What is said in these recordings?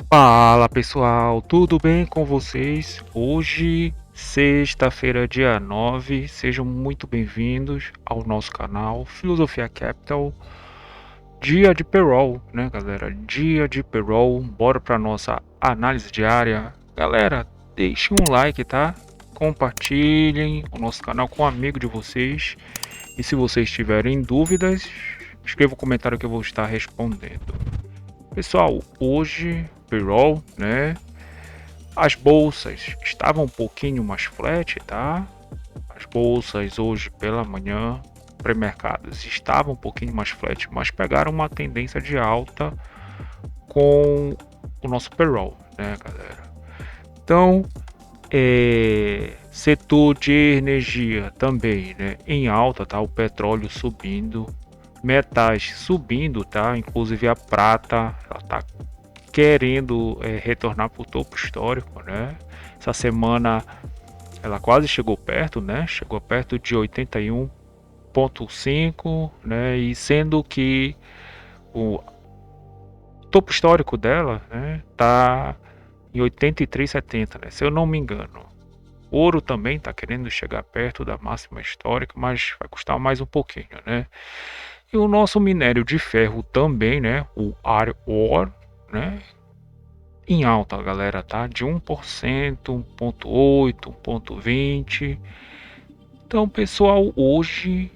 Fala pessoal, tudo bem com vocês? Hoje, sexta-feira, dia 9, sejam muito bem-vindos ao nosso canal Filosofia Capital. Dia de payroll, né, galera? Dia de payroll, bora para nossa análise diária. Galera, deixem um like, tá? Compartilhem o nosso canal com um amigo de vocês. E se vocês tiverem dúvidas, escreva um comentário que eu vou estar respondendo. Pessoal, hoje, payroll, né? As bolsas estavam um pouquinho mais flat, tá? As bolsas hoje pela manhã, pré-mercados, estavam um pouquinho mais flat, mas pegaram uma tendência de alta com o nosso payroll, né, galera? Então, setor de energia também, né, em alta, tá? O petróleo subindo, metais subindo, tá? Inclusive a prata, ela tá querendo retornar para o topo histórico, né? Essa semana ela quase chegou perto, né? Chegou perto de 81,5, né? E sendo que o topo histórico dela, né, tá em 83,70, né? Se eu não me engano. Ouro também está querendo chegar perto da máxima histórica, mas vai custar mais um pouquinho, né? E o nosso minério de ferro também, né? O Iron Ore, né? Em alta, galera, tá? De 1%, 1,8, 1,20. Então, pessoal, hoje,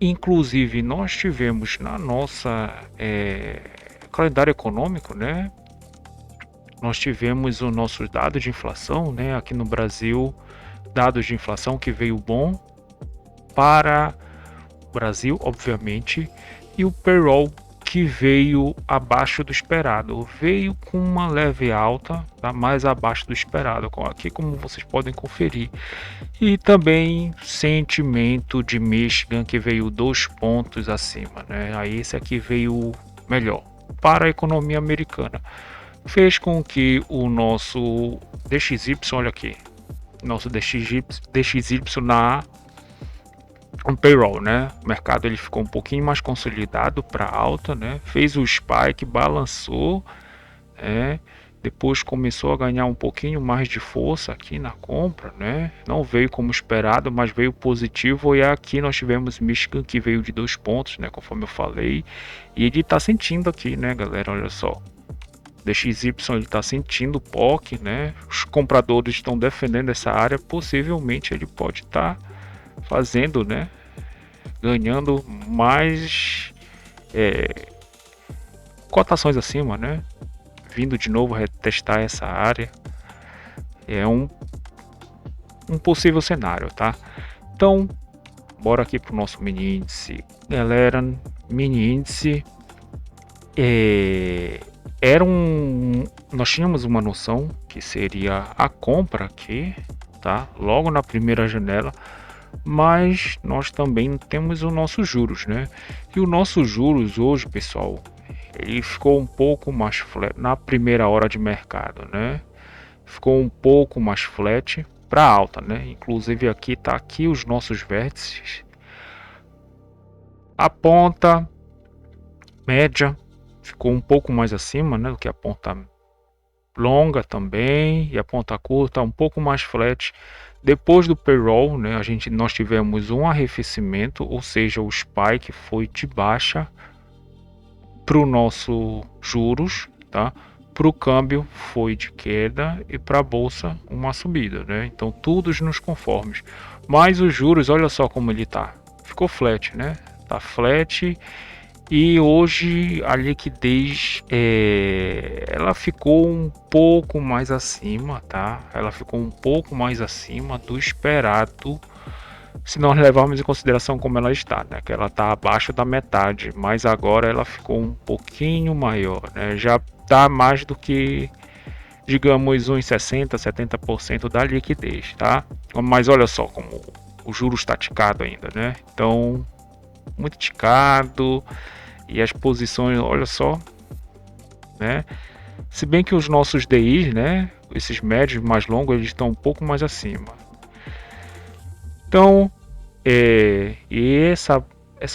inclusive, nós tivemos na nossa calendário econômico, né? Nós tivemos os nossos dados de inflação, né? Aqui no Brasil, dados de inflação que veio bom para o Brasil, obviamente, e o payroll que veio abaixo do esperado, veio com uma leve alta, tá? Mais abaixo do esperado, aqui como vocês podem conferir. E também sentimento de Michigan que veio 2 pontos acima, né? Aí esse aqui veio melhor para a economia americana. Fez com que o nosso DXY, olha aqui, nosso DXY na um payroll, né? O mercado ele ficou um pouquinho mais consolidado para alta, né? Fez o spike, balançou, né? Depois começou a ganhar um pouquinho mais de força aqui na compra, né? Não veio como esperado, mas veio positivo. E aqui nós tivemos Michigan que veio de 2 pontos, né? Conforme eu falei. E ele tá sentindo aqui, né, galera? Olha só. DXY ele tá sentindo o POC, né? Os compradores estão defendendo essa área. Possivelmente ele pode estar fazendo, né? Ganhando mais cotações acima, né? Vindo de novo retestar essa área. É um possível cenário, tá? Então, bora aqui pro nosso mini índice. Galera, mini índice nós tínhamos uma noção que seria a compra aqui, tá? Logo na primeira janela, mas nós também temos os nossos juros, né? E o nosso juros hoje, pessoal, ele ficou um pouco mais flat na primeira hora de mercado, né? Ficou um pouco mais flat para alta, né? Inclusive aqui tá aqui os nossos vértices. A ponta média ficou um pouco mais acima, né, do que a ponta longa também, e a ponta curta um pouco mais flat. Depois do payroll, né, nós tivemos um arrefecimento, ou seja, o spike foi de baixa para o nosso juros, tá? Para o câmbio foi de queda e para a bolsa uma subida, né? Então todos nos conformes. Mas os juros, olha só como ele tá. Ficou flat, né? Tá flat e hoje a liquidez ela ficou um pouco mais acima, tá? Ela ficou um pouco mais acima do esperado se nós levarmos em consideração como ela está, né? Que ela está abaixo da metade, mas agora ela ficou um pouquinho maior, né? Já dá mais do que, digamos, uns 60, 70% da liquidez, tá? Mas olha só como o juro está ticado ainda, né? Então, muito ticado e as posições, olha só, né? Se bem que os nossos DIs, né? Esses médios mais longos, eles estão um pouco mais acima. Então, e essa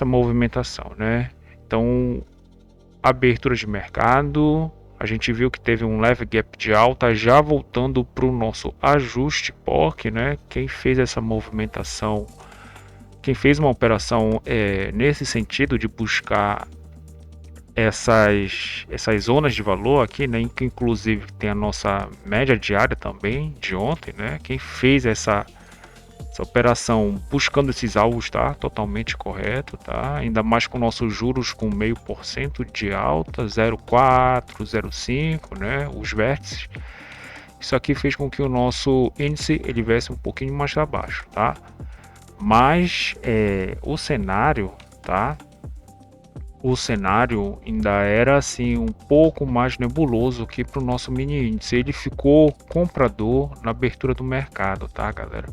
movimentação, né? Então, abertura de mercado, A gente viu que teve um leve gap de alta, já voltando para o nosso ajuste POC, né? Quem fez essa movimentação, quem fez uma operação nesse sentido de buscar essas zonas de valor aqui, né? Que inclusive tem a nossa média diária também de ontem, né? Quem fez essa operação buscando esses alvos tá totalmente correto, tá? Ainda mais com nossos juros com 0,5% de alta, 0,4, 0,5, né? Os vértices. Isso aqui fez com que o nosso índice ele viesse um pouquinho mais abaixo, tá? Mas o cenário, tá? O cenário ainda era assim um pouco mais nebuloso que para o nosso mini índice. Ele ficou comprador na abertura do mercado, tá, galera?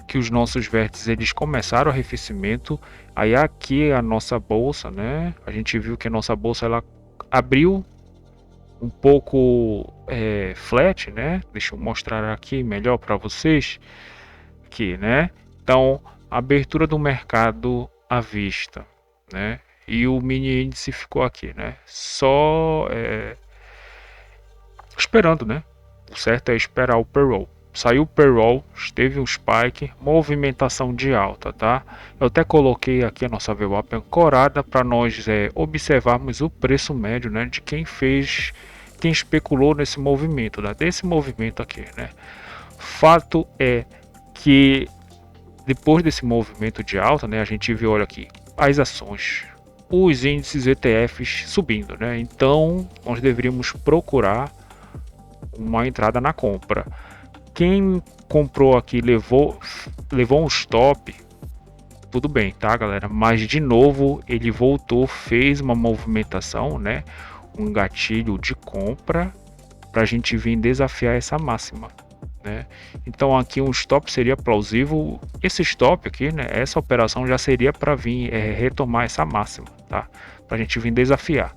Que os nossos vértices eles começaram o arrefecimento. Aí aqui a nossa bolsa, né? A gente viu que a nossa bolsa ela abriu um pouco flat, né? Deixa eu mostrar aqui melhor para vocês, aqui, né? Então, abertura do mercado à vista, né? E o mini índice ficou aqui, né? Só esperando, né? O certo é esperar o payroll. Saiu o payroll, teve um spike, movimentação de alta, tá? Eu até coloquei aqui a nossa VWAP ancorada para nós observarmos o preço médio, né? De quem fez, quem especulou nesse movimento, né? Desse movimento aqui, né? Fato é que depois desse movimento de alta, né? A gente viu, olha aqui, as ações, os índices ETFs subindo, né? Então nós deveríamos procurar uma entrada na compra. Quem comprou aqui levou um stop, tudo bem, tá, galera? Mas de novo ele voltou, fez uma movimentação, né? Um gatilho de compra para a gente vir desafiar essa máxima, né? Então aqui um stop seria plausível. Esse stop aqui, né? Essa operação já seria para vir retomar essa máxima, tá? Para a gente vir desafiar.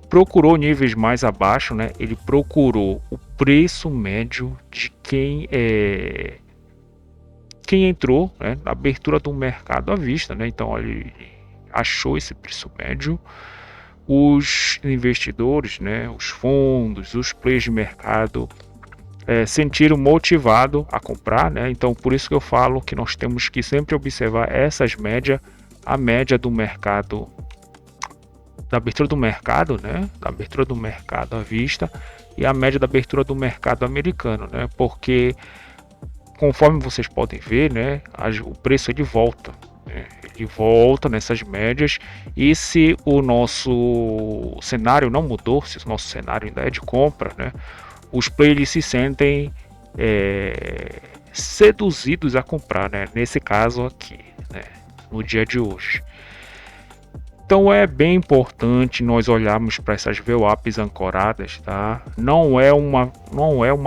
Procurou níveis mais abaixo, né? Ele procurou o preço médio de quem entrou, né, na abertura do mercado à vista, né? Então ele achou esse preço médio. Os investidores, né, os fundos, os players de mercado sentiram motivado a comprar, né? Então por isso que eu falo que nós temos que sempre observar essas médias, a média do mercado, da abertura do mercado, né? Da abertura do mercado à vista e a média da abertura do mercado americano, né? Porque conforme vocês podem ver, né? O preço ele volta, né? Ele volta nessas médias e se o nosso cenário não mudou, se o nosso cenário ainda é de compra, né? Os players se sentem seduzidos a comprar, né? Nesse caso aqui, né? No dia de hoje. Então é bem importante nós olharmos para essas VWAPs ancoradas, tá? Não é uma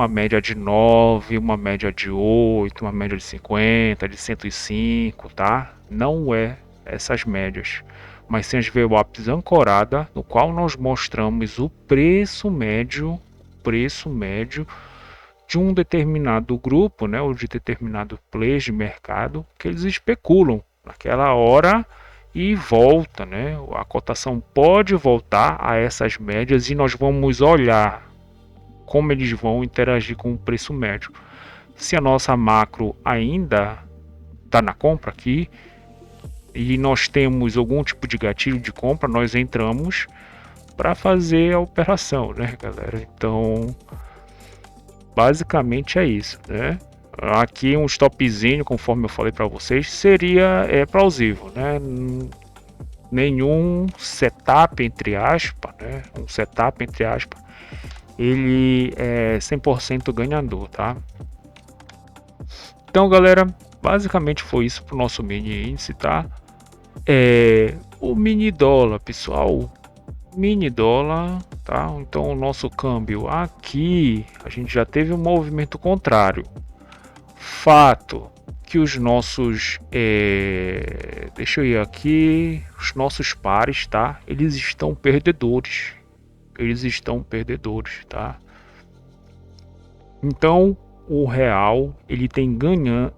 média de 9, uma média de 8, uma média de 50, de 105, tá? Não é essas médias, mas sim as VWAPs ancoradas, no qual nós mostramos o preço médio de um determinado grupo, né, ou de determinado players de mercado que eles especulam naquela hora e volta, né? A cotação pode voltar a essas médias e nós vamos olhar como eles vão interagir com o preço médio. Se a nossa macro ainda está na compra aqui e nós temos algum tipo de gatilho de compra, nós entramos para fazer a operação, né, galera? Então, basicamente é isso, né? Aqui um stopzinho, conforme eu falei para vocês, seria plausível, né? Nenhum setup entre aspas, né? Um setup entre aspas, ele é 100% ganhador, tá? Então, galera, basicamente foi isso pro nosso mini índice, tá? O mini dólar, pessoal, mini dólar, tá? Então o nosso câmbio aqui, a gente já teve um movimento contrário. Fato que os nossos, deixa eu ir aqui, os nossos pares, tá? Eles estão perdedores, tá? Então o real ele vem ganhando,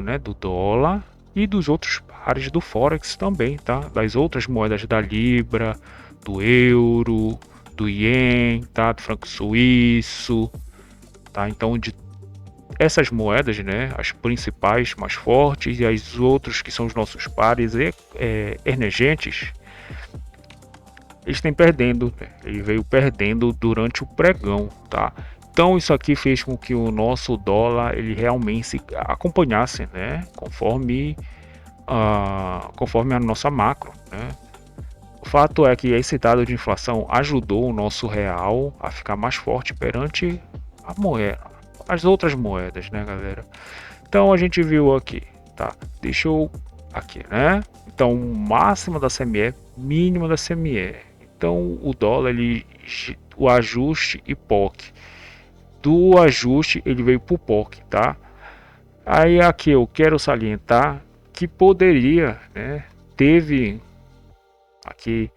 né, do dólar e dos outros pares do forex também, tá? Das outras moedas da libra, do euro, do ien, tá? Do franco suíço, tá? Então de essas moedas, né, as principais, mais fortes, e as outras que são os nossos pares emergentes, eles têm perdendo, né? Ele veio perdendo durante o pregão, tá? Então isso aqui fez com que o nosso dólar ele realmente acompanhasse, né, conforme a nossa macro, né? O fato é que esse dado de inflação ajudou o nosso real a ficar mais forte perante a moeda, as outras moedas, né, galera? Então a gente viu aqui, tá? Deixa eu aqui, né? Então máxima da CME, mínima da CME. Então o dólar o ajuste e POC. Do ajuste ele veio pro POC, tá? Aí aqui eu quero salientar que poderia, né? Teve aqui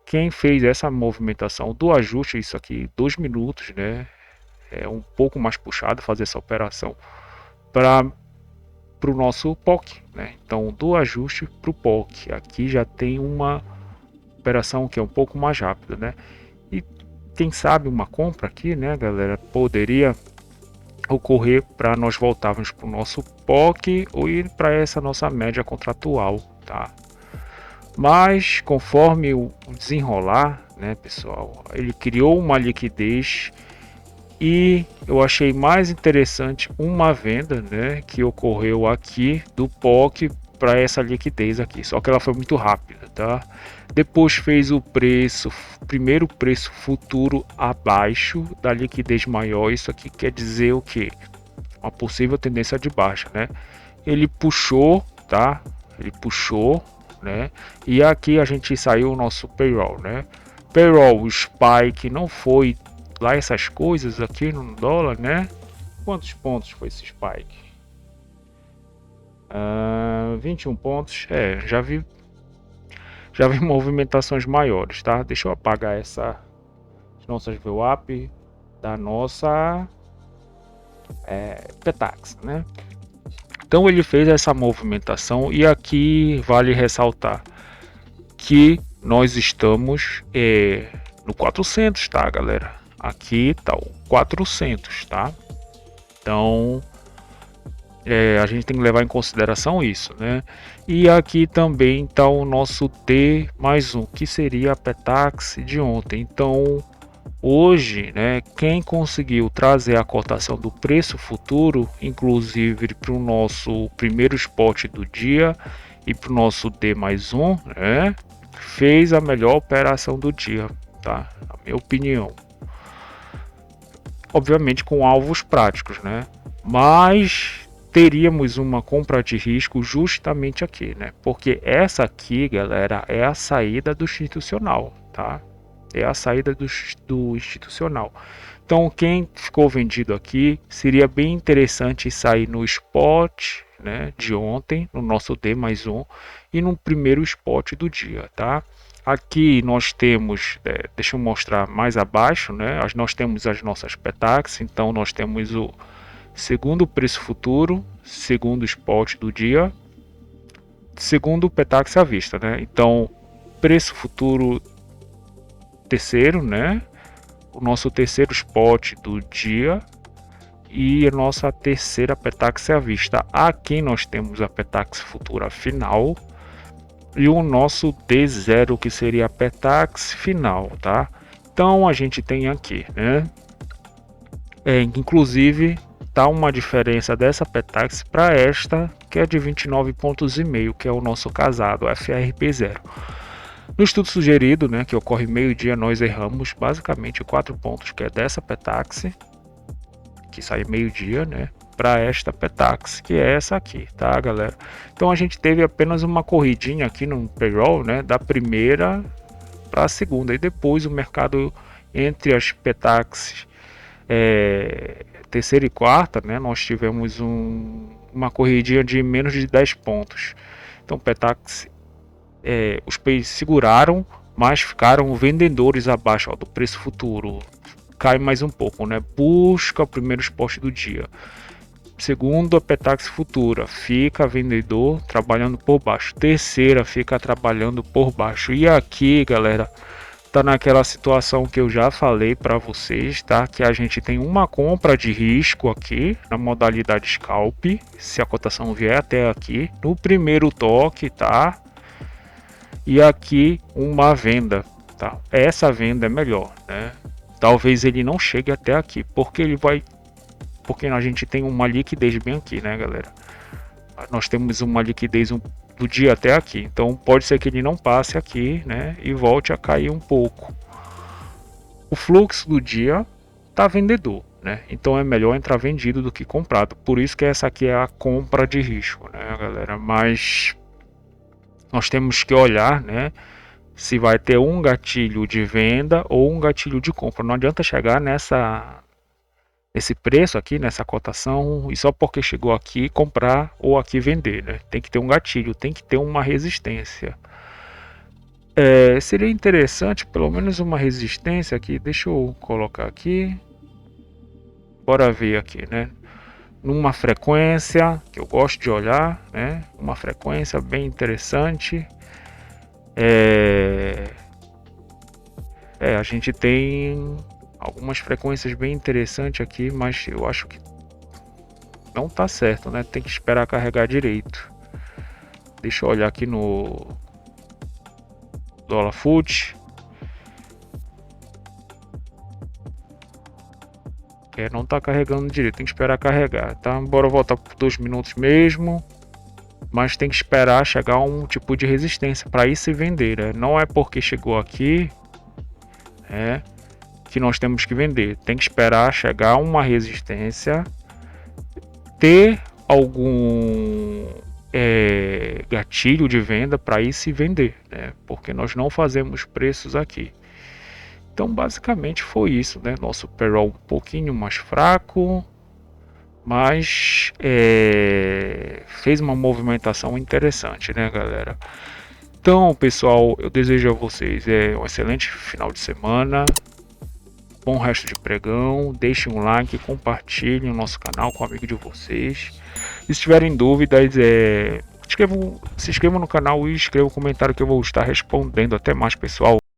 quem fez essa movimentação do ajuste, isso aqui 2 minutos, né? É um pouco mais puxado fazer essa operação para o nosso POC, né? Então do ajuste para o POC, aqui já tem uma operação que é um pouco mais rápida, né? E quem sabe uma compra aqui, né, galera, poderia ocorrer para nós voltarmos para o nosso POC ou ir para essa nossa média contratual, tá? Mas conforme o desenrolar, né, pessoal, ele criou uma liquidez e eu achei mais interessante uma venda, né, que ocorreu aqui do POC para essa liquidez aqui, só que ela foi muito rápida, tá? Depois fez o primeiro preço futuro abaixo da liquidez maior. Isso aqui quer dizer o que? Uma possível tendência de baixa, né? Ele puxou, tá? Ele puxou, né? E aqui a gente saiu o nosso payroll, né? Payroll, o spike não foi lá essas coisas aqui no dólar, né? Quantos pontos foi esse spike? 21 pontos. Já vi movimentações maiores, tá? Deixa eu apagar essa nossas VWAP da nossa Petax, né? Então ele fez essa movimentação e aqui vale ressaltar que nós estamos no 400, tá, galera? Aqui tá o 400, tá? Então a gente tem que levar em consideração isso, né? E aqui também está o nosso D mais um, que seria a Petax de ontem. Então hoje, né, quem conseguiu trazer a cotação do preço futuro, inclusive para o nosso primeiro spot do dia e para o nosso D mais um, né, fez a melhor operação do dia, tá? Na minha opinião. Obviamente com alvos práticos, né? Mas teríamos uma compra de risco justamente aqui, né? Porque essa aqui, galera, é a saída do institucional, tá? É a saída do institucional. Então, quem ficou vendido aqui, seria bem interessante sair no spot, né, de ontem, no nosso D mais um, e no primeiro spot do dia, tá? Aqui nós temos, deixa eu mostrar mais abaixo, né? Nós temos as nossas Petax, então nós temos o segundo preço futuro, segundo spot do dia, segundo Petax à vista, né? Então, preço futuro terceiro, né? O nosso terceiro spot do dia e a nossa terceira Petax à vista. Aqui nós temos a Petax futura final e o nosso D0, que seria a Petax final, tá? Então a gente tem aqui, né? Inclusive tá uma diferença dessa Petax para esta, que é de 29 pontos e meio, que é o nosso casado FRP0. No estudo sugerido, né, que ocorre meio-dia, nós erramos basicamente 4 pontos, que é dessa Petax, que sai meio-dia, né, para esta Petax, que é essa aqui, tá, galera? Então a gente teve apenas uma corridinha aqui no payroll, né, da primeira para a segunda, e depois o mercado entre as Petax terceira e quarta, né, nós tivemos uma corridinha de menos de 10 pontos. Então Petax, os peixes seguraram, mas ficaram vendedores abaixo do preço futuro. Cai mais um pouco, né? Busca o primeiro spot do dia. Segundo, a Petax futura fica vendedor trabalhando por baixo. Terceira fica trabalhando por baixo. E aqui, galera, tá naquela situação que eu já falei para vocês, tá? Que a gente tem uma compra de risco aqui na modalidade scalp, se a cotação vier até aqui, no primeiro toque, tá? E aqui uma venda, tá? Essa venda é melhor, né? Talvez ele não chegue até aqui, porque a gente tem uma liquidez bem aqui, né, galera? Nós temos uma liquidez do dia até aqui, então pode ser que ele não passe aqui, né, e volte a cair um pouco. O fluxo do dia tá vendedor, né? Então é melhor entrar vendido do que comprado. Por isso que essa aqui é a compra de risco, né, galera? Mas nós temos que olhar, né, se vai ter um gatilho de venda ou um gatilho de compra. Não adianta chegar nesse preço aqui, nessa cotação, e só porque chegou aqui comprar ou aqui vender, né? Tem que ter um gatilho, tem que ter uma resistência. Seria interessante pelo menos uma resistência aqui. Deixa eu colocar aqui. Bora ver aqui, né? Numa frequência que eu gosto de olhar, né? Uma frequência bem interessante. A gente tem algumas frequências bem interessantes aqui, mas eu acho que não tá certo, né? Tem que esperar carregar direito. Deixa eu olhar aqui no Dólar Foot. Não tá carregando direito, tem que esperar carregar, tá? Bora voltar por 2 minutos mesmo. Mas tem que esperar chegar a um tipo de resistência para ir se vender, né? Não é porque chegou aqui, que nós temos que vender. Tem que esperar chegar a uma resistência, ter algum gatilho de venda para ir se vender, né? Porque nós não fazemos preços aqui. Então basicamente foi isso, né? Nosso payroll um pouquinho mais fraco, mas fez uma movimentação interessante, né, galera? Então, pessoal, eu desejo a vocês um excelente final de semana, bom resto de pregão, deixem um like, compartilhem o nosso canal com o amigo de vocês. E se tiverem dúvidas, se inscrevam no canal e escrevam um comentário que eu vou estar respondendo. Até mais, pessoal.